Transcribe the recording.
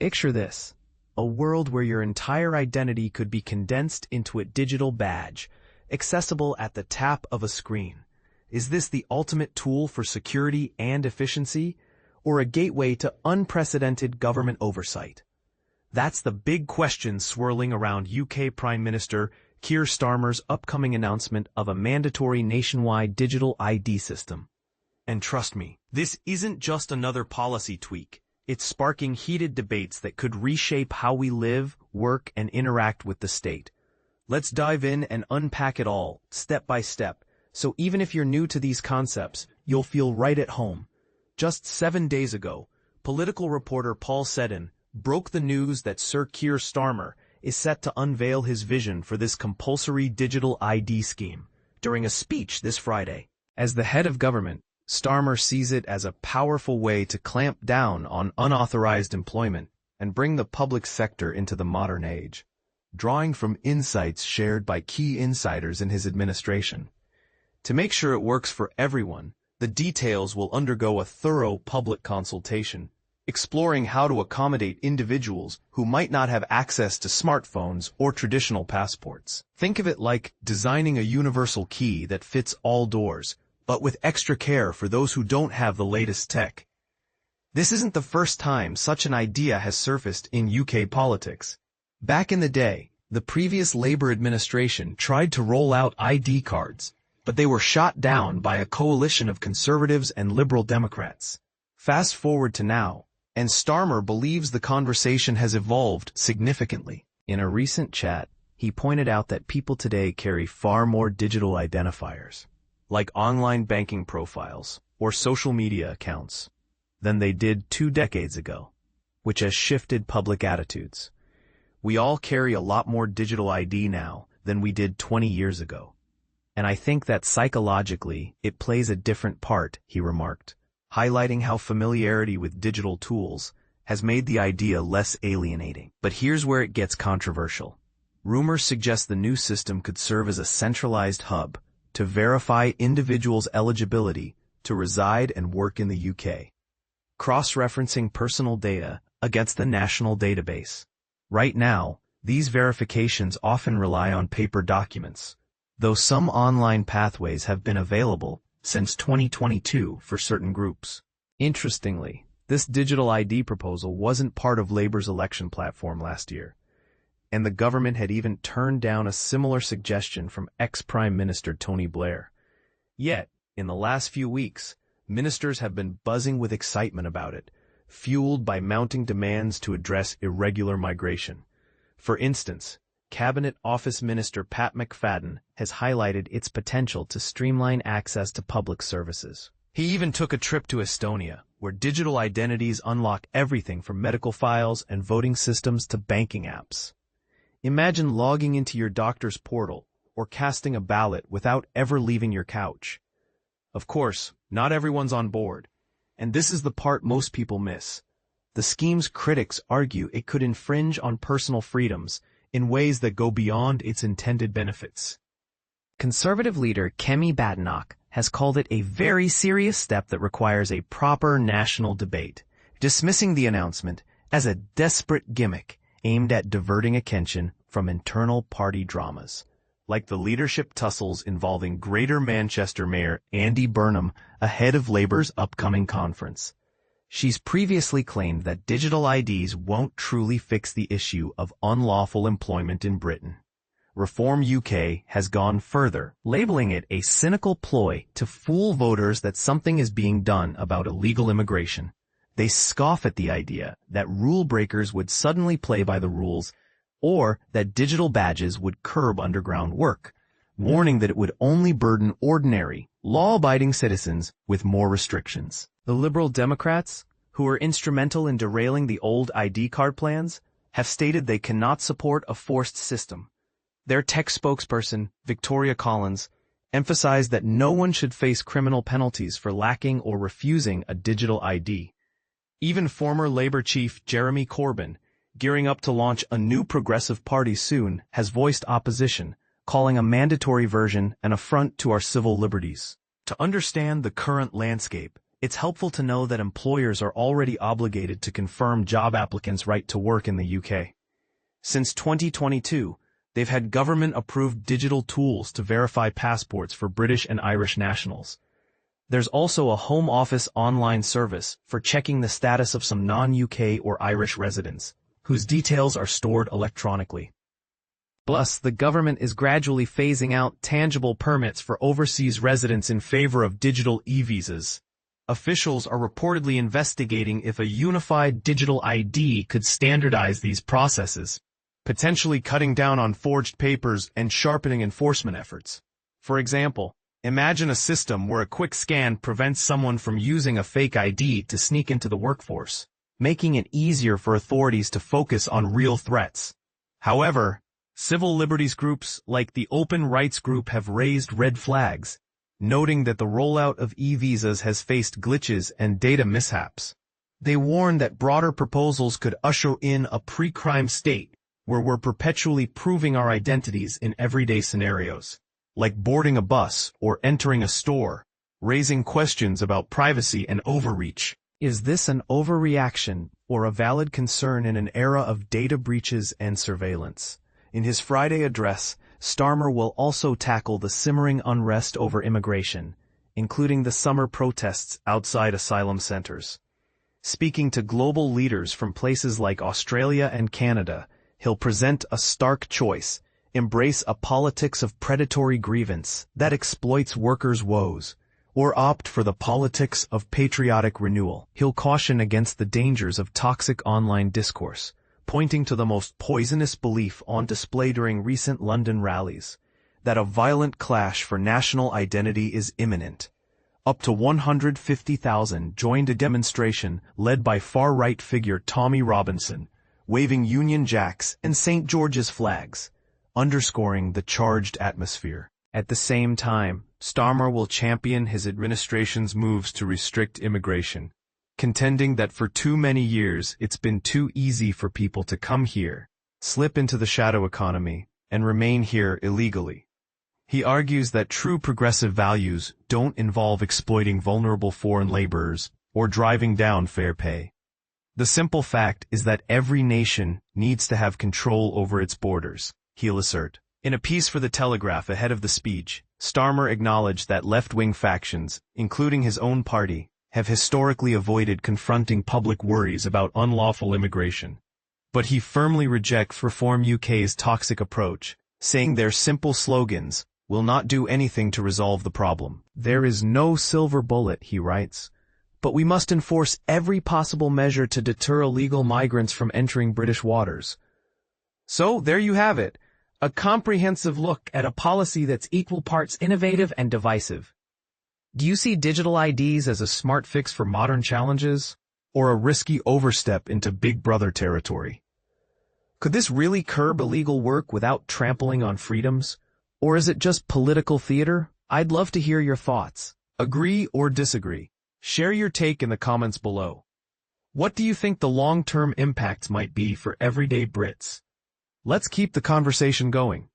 Picture this, a world where your entire identity could be condensed into a digital badge, accessible at the tap of a screen. Is this the ultimate tool for security and efficiency, or a gateway to unprecedented government oversight? That's the big question swirling around UK Prime Minister Keir Starmer's upcoming announcement of a mandatory nationwide digital ID system. And trust me, this isn't just another policy tweak. It's sparking heated debates that could reshape how we live, work, and interact with the state. Let's dive in and unpack it all, step by step, so even if you're new to these concepts, you'll feel right at home. Just 7 days ago, political reporter Paul Seddon broke the news that Sir Keir Starmer is set to unveil his vision for this compulsory digital ID scheme during a speech this Friday. As the head of government, Starmer sees it as a powerful way to clamp down on unauthorized employment and bring the public sector into the modern age, drawing from insights shared by key insiders in his administration. To make sure it works for everyone, the details will undergo a thorough public consultation, exploring how to accommodate individuals who might not have access to smartphones or traditional passports. Think of it like designing a universal key that fits all doors, but with extra care for those who don't have the latest tech. This isn't the first time such an idea has surfaced in UK politics. Back in the day, the previous Labour administration tried to roll out ID cards, but they were shot down by a coalition of Conservatives and Liberal Democrats. Fast forward to now, and Starmer believes the conversation has evolved significantly. In a recent chat, he pointed out that people today carry far more digital identifiers, like online banking profiles or social media accounts, than they did 2 decades ago, which has shifted public attitudes. We all carry a lot more digital ID now than we did 20 years ago. And I think that psychologically, it plays a different part, he remarked, highlighting how familiarity with digital tools has made the idea less alienating. But here's where it gets controversial. Rumors suggest the new system could serve as a centralized hub to verify individuals' eligibility to reside and work in the UK, cross-referencing personal data against the national database. Right now, these verifications often rely on paper documents, though some online pathways have been available since 2022 for certain groups. Interestingly, this digital ID proposal wasn't part of Labour's election platform last year, and the government had even turned down a similar suggestion from ex-Prime Minister Tony Blair. Yet, in the last few weeks, ministers have been buzzing with excitement about it, fueled by mounting demands to address irregular migration. For instance, Cabinet Office Minister Pat McFadden has highlighted its potential to streamline access to public services. He even took a trip to Estonia, where digital identities unlock everything from medical files and voting systems to banking apps. Imagine logging into your doctor's portal or casting a ballot without ever leaving your couch. Of course, not everyone's on board, and this is the part most people miss. The scheme's critics argue it could infringe on personal freedoms in ways that go beyond its intended benefits. Conservative leader Kemi Badenoch has called it a very serious step that requires a proper national debate, dismissing the announcement as a desperate gimmick aimed at diverting attention from internal party dramas, like the leadership tussles involving Greater Manchester Mayor Andy Burnham ahead of Labour's upcoming conference. She's previously claimed that digital IDs won't truly fix the issue of unlawful employment in Britain. Reform UK has gone further, labeling it a cynical ploy to fool voters that something is being done about illegal immigration. They scoff at the idea that rule breakers would suddenly play by the rules, or that digital badges would curb underground work, warning that it would only burden ordinary, law-abiding citizens with more restrictions. The Liberal Democrats, who were instrumental in derailing the old ID card plans, have stated they cannot support a forced system. Their tech spokesperson, Victoria Collins, emphasized that no one should face criminal penalties for lacking or refusing a digital ID. Even former Labour chief Jeremy Corbyn, gearing up to launch a new progressive party soon, has voiced opposition, calling a mandatory version an affront to our civil liberties. To understand the current landscape, It's helpful to know that employers are already obligated to confirm job applicants' right to work in the UK. Since 2022, they've had government-approved digital tools to verify passports for British and Irish nationals. There's also a Home Office online service for checking the status of some non-UK or Irish residents, whose details are stored electronically. Plus, the government is gradually phasing out tangible permits for overseas residents in favor of digital e-visas. Officials are reportedly investigating if a unified digital ID could standardize these processes, potentially cutting down on forged papers and sharpening enforcement efforts. For example, imagine a system where a quick scan prevents someone from using a fake ID to sneak into the workforce, making it easier for authorities to focus on real threats. However, civil liberties groups like the Open Rights Group have raised red flags, noting that the rollout of e-visas has faced glitches and data mishaps. They warn that broader proposals could usher in a pre-crime state where we're perpetually proving our identities in everyday scenarios, like boarding a bus or entering a store, raising questions about privacy and overreach. Is this an overreaction or a valid concern in an era of data breaches and surveillance? In his Friday address, Starmer will also tackle the simmering unrest over immigration, including the summer protests outside asylum centers. Speaking to global leaders from places like Australia and Canada, he'll present a stark choice: embrace a politics of predatory grievance that exploits workers' woes, or opt for the politics of patriotic renewal. He'll caution against the dangers of toxic online discourse, pointing to the most poisonous belief on display during recent London rallies, that a violent clash for national identity is imminent. Up to 150,000 joined a demonstration led by far-right figure Tommy Robinson, waving Union Jacks and St. George's flags, underscoring the charged atmosphere. At the same time, Starmer will champion his administration's moves to restrict immigration, contending that for too many years it's been too easy for people to come here, slip into the shadow economy, and remain here illegally. He argues that true progressive values don't involve exploiting vulnerable foreign laborers or driving down fair pay. The simple fact is that every nation needs to have control over its borders, he'll assert. In a piece for The Telegraph ahead of the speech, Starmer acknowledged that left-wing factions, including his own party, have historically avoided confronting public worries about unlawful immigration. But he firmly rejects Reform UK's toxic approach, saying their simple slogans will not do anything to resolve the problem. There is no silver bullet, he writes, but we must enforce every possible measure to deter illegal migrants from entering British waters. So, there you have it, a comprehensive look at a policy that's equal parts innovative and divisive. Do you see digital IDs as a smart fix for modern challenges, or a risky overstep into Big Brother territory? Could this really curb illegal work without trampling on freedoms? Or is it just political theater? I'd love to hear your thoughts. Agree or disagree? Share your take in the comments below. What do you think the long-term impacts might be for everyday Brits? Let's keep the conversation going.